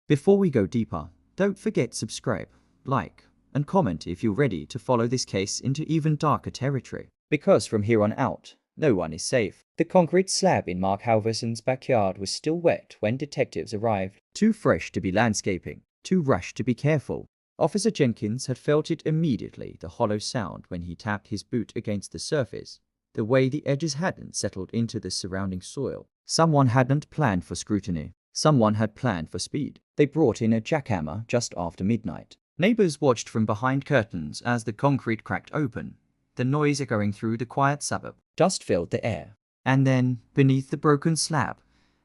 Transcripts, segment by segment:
Before we go deeper, don't forget to subscribe, like, and comment if you're ready to follow this case into even darker territory. Because from here on out, no one is safe. The concrete slab in Mark Halverson's backyard was still wet when detectives arrived. Too fresh to be landscaping, too rushed to be careful. Officer Jenkins had felt it immediately, the hollow sound when he tapped his boot against the surface, the way the edges hadn't settled into the surrounding soil. Someone hadn't planned for scrutiny. Someone had planned for speed. They brought in a jackhammer just after midnight. Neighbors watched from behind curtains as the concrete cracked open, the noise echoing through the quiet suburb. Dust filled the air. And then, beneath the broken slab,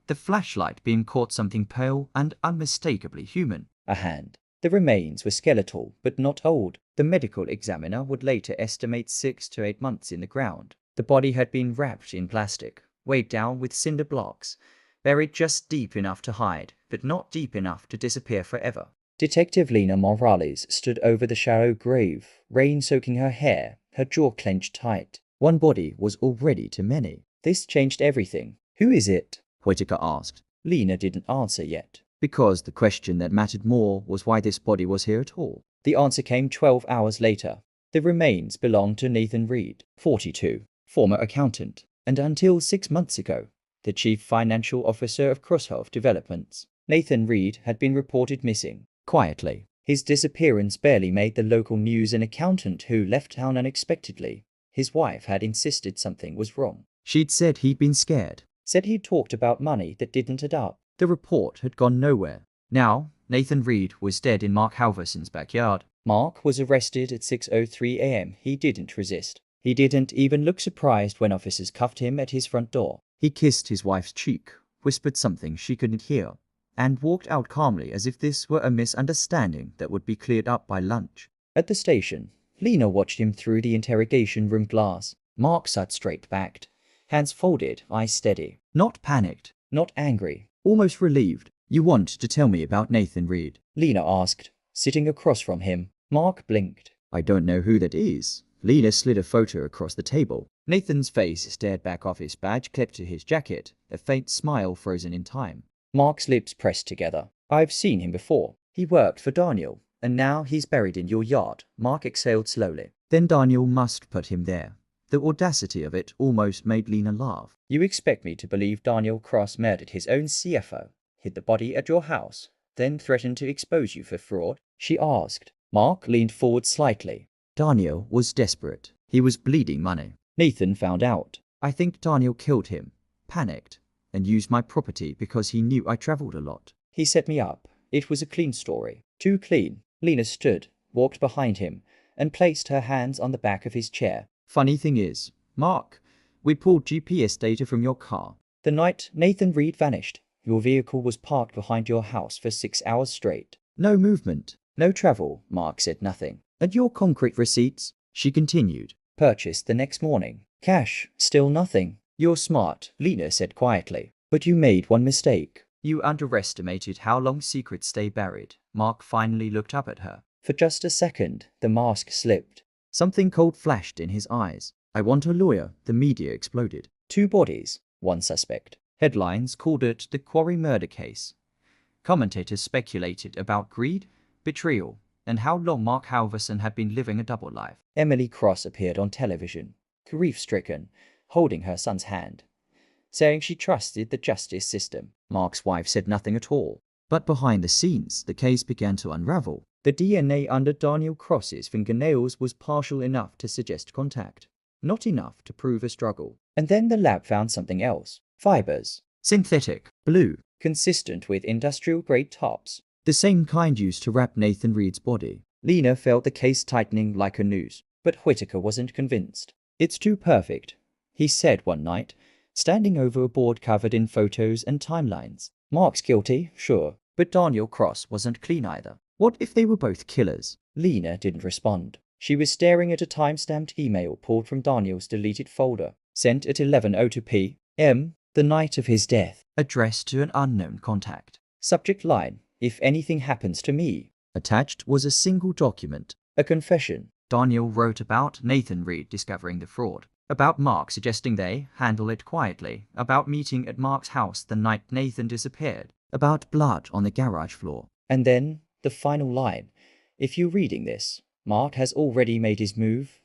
the flashlight beam caught something pale and unmistakably human. A hand. The remains were skeletal, but not old. The medical examiner would later estimate 6 to 8 months in the ground. The body had been wrapped in plastic, weighed down with cinder blocks, buried just deep enough to hide, but not deep enough to disappear forever. Detective Lena Morales stood over the shallow grave, rain soaking her hair, her jaw clenched tight. One body was already too many. This changed everything. "Who is it?" Whitaker asked. Lena didn't answer yet, because the question that mattered more was why this body was here at all. The answer came 12 hours later. The remains belonged to Nathan Reed, 42, former accountant, and until 6 months ago, the chief financial officer of Crosshoff Developments. Nathan Reed had been reported missing, quietly. His disappearance barely made the local news. An accountant who left town unexpectedly. His wife had insisted something was wrong. She'd said he'd been scared, said he'd talked about money that didn't add up. The report had gone nowhere. Now, Nathan Reed was dead in Mark Halverson's backyard. Mark was arrested at 6:03 a.m. He didn't resist. He didn't even look surprised when officers cuffed him at his front door. He kissed his wife's cheek, whispered something she couldn't hear, and walked out calmly as if this were a misunderstanding that would be cleared up by lunch. At the station, Lena watched him through the interrogation room glass. Mark sat straight-backed, hands folded, eyes steady. Not panicked, not angry, almost relieved. "You want to tell me about Nathan Reed?" Lena asked, sitting across from him. Mark blinked. "I don't know who that is." Lena slid a photo across the table. Nathan's face stared back off his badge clipped to his jacket, a faint smile frozen in time. Mark's lips pressed together. "I've seen him before. He worked for Daniel, and now he's buried in your yard." Mark exhaled slowly. Then Daniel must put him there. The audacity of it almost made Lena laugh. "You expect me to believe Daniel Cross murdered his own CFO, hid the body at your house, then threatened to expose you for fraud?" she asked. Mark leaned forward slightly. Daniel was desperate. He was bleeding money. Nathan found out. I think Daniel killed him, panicked, and used my property because he knew I traveled a lot. He set me up. It was a clean story. Too clean. Lena stood, walked behind him, and placed her hands on the back of his chair. "Funny thing is, Mark, we pulled GPS data from your car. The night Nathan Reed vanished, your vehicle was parked behind your house for 6 hours straight. No movement, no travel." Mark said nothing. "And your concrete receipts," she continued, "purchased the next morning. Cash, still nothing." "You're smart," Lena said quietly. "But you made one mistake. You underestimated how long secrets stay buried." Mark finally looked up at her. For just a second, the mask slipped. Something cold flashed in his eyes. "I want a lawyer," the media exploded. 2 bodies, 1 suspect. Headlines called it the Quarry murder case. Commentators speculated about greed, betrayal, and how long Mark Halverson had been living a double life. Emily Cross appeared on television, grief-stricken, holding her son's hand, saying she trusted the justice system. Mark's wife said nothing at all. But behind the scenes, the case began to unravel. The DNA under Daniel Cross's fingernails was partial enough to suggest contact, not enough to prove a struggle. And then the lab found something else. Fibers. Synthetic. Blue. Consistent with industrial-grade tops. The same kind used to wrap Nathan Reed's body. Lena felt the case tightening like a noose. But Whitaker wasn't convinced. "It's too perfect," he said one night, standing over a board covered in photos and timelines. "Mark's guilty, sure, but Daniel Cross wasn't clean either. What if they were both killers?" Lena didn't respond. She was staring at a time-stamped email pulled from Daniel's deleted folder, sent at 11:02 p.m., the night of his death, addressed to an unknown contact. Subject line, "If anything happens to me." Attached was a single document, a confession. Daniel wrote about Nathan Reed discovering the fraud, about Mark suggesting they handle it quietly, about meeting at Mark's house the night Nathan disappeared. about blood on the garage floor. And then, the final line. If you're reading this, Mark has already made his move.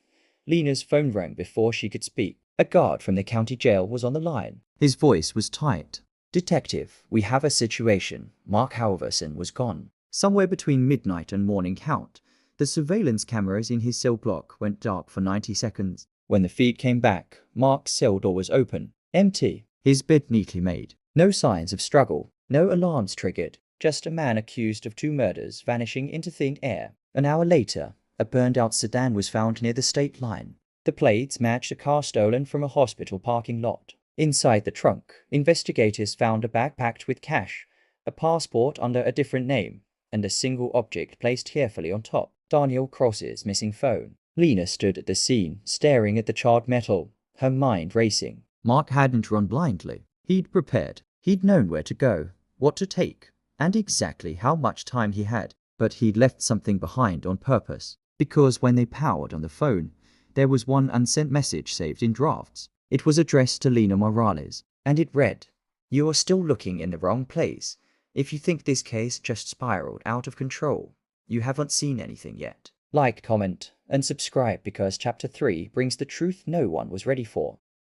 Lena's phone rang before she could speak. A guard from the county jail was on the line. His voice was tight. Detective, we have a situation. Mark Halverson was gone. Somewhere between midnight and morning count, the surveillance cameras in his cell block went dark for 90 seconds. When the feed came back, Mark's cell door was open. Empty. His bed neatly made. No signs of struggle. No alarms triggered. Just a man accused of 2 murders vanishing into thin air. An hour later, a burned-out sedan was found near the state line. The plates matched a car stolen from a hospital parking lot. Inside the trunk, investigators found a bag packed with cash, a passport under a different name, and a single object placed carefully on top. Daniel Cross's missing phone. Lena stood at the scene, staring at the charred metal, her mind racing. Mark hadn't run blindly. He'd prepared. He'd known where to go, what to take, and exactly how much time he had. But he'd left something behind on purpose. Because when they powered on the phone, there was one unsent message saved in drafts. It was addressed to Lena Morales, and it read, "You are still looking in the wrong place. If you think this case just spiraled out of control, you haven't seen anything yet." Like, comment, and subscribe because Chapter 3 brings the truth no one was ready for.